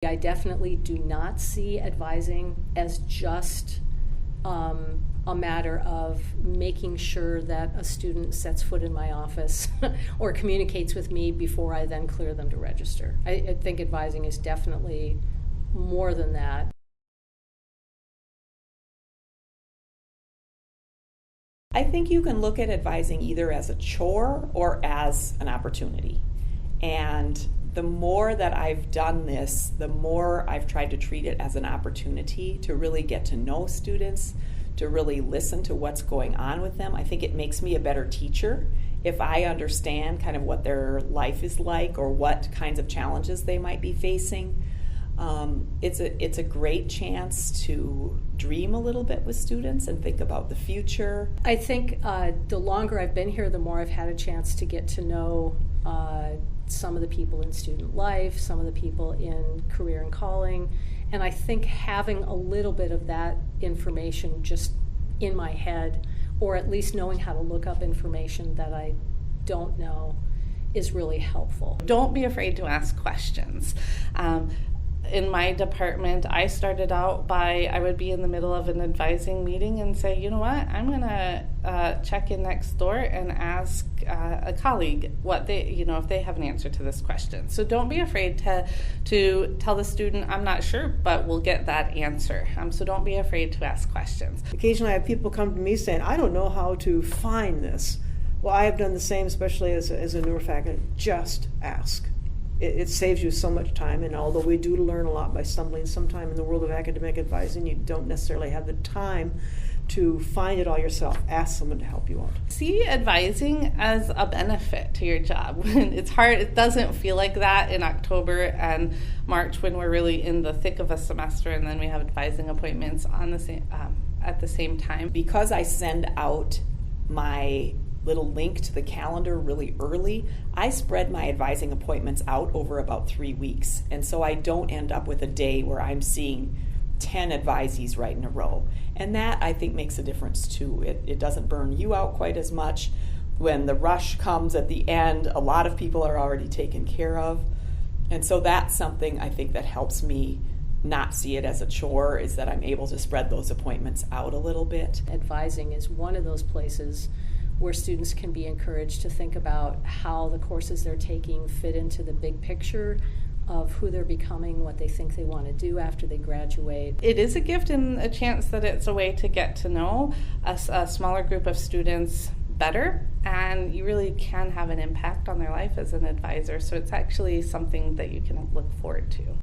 I definitely do not see advising as just a matter of making sure that a student sets foot in my office or communicates with me before I then clear them to register. I think advising is definitely more than that. I think you can look at advising either as a chore or as an opportunity. And the more that I've done this, the more I've tried to treat it as an opportunity to really get to know students, to really listen to what's going on with them. I think it makes me a better teacher if I understand kind of what their life is like or what kinds of challenges they might be facing. It's a great chance to dream a little bit with students and think about the future. I think the longer I've been here, the more I've had a chance to get to know some of the people in student life, some of the people in career and calling, and I think having a little bit of that information just in my head, or at least knowing how to look up information that I don't know, is really helpful. Don't be afraid to ask questions. In my department, I started out by, I would be in the middle of an advising meeting and say, you know what, I'm going to check in next door and ask a colleague what they, if they have an answer to this question. So don't be afraid to tell the student, I'm not sure, but we'll get that answer. So don't be afraid to ask questions. Occasionally I have people come to me saying, I don't know how to find this. Well, I have done the same, especially as a newer faculty. Just ask. It saves you so much time, and although we do learn a lot by stumbling sometime in the world of academic advising, you don't necessarily have the time to find it all yourself. Ask someone to help you out. See advising as a benefit to your job. It's hard, it doesn't feel like that in October and March when we're really in the thick of a semester and then we have advising appointments on the same, at the same time. Because I send out my little link to the calendar really early, I spread my advising appointments out over about 3 weeks. And so I don't end up with a day where I'm seeing 10 advisees right in a row. And that, I think, makes a difference too. It doesn't burn you out quite as much. When the rush comes at the end, a lot of people are already taken care of. And so that's something I think that helps me not see it as a chore, is that I'm able to spread those appointments out a little bit. Advising is one of those places where students can be encouraged to think about how the courses they're taking fit into the big picture of who they're becoming, what they think they want to do after they graduate. It is a gift and a chance that it's a way to get to know a smaller group of students better, and you really can have an impact on their life as an advisor. So it's actually something that you can look forward to.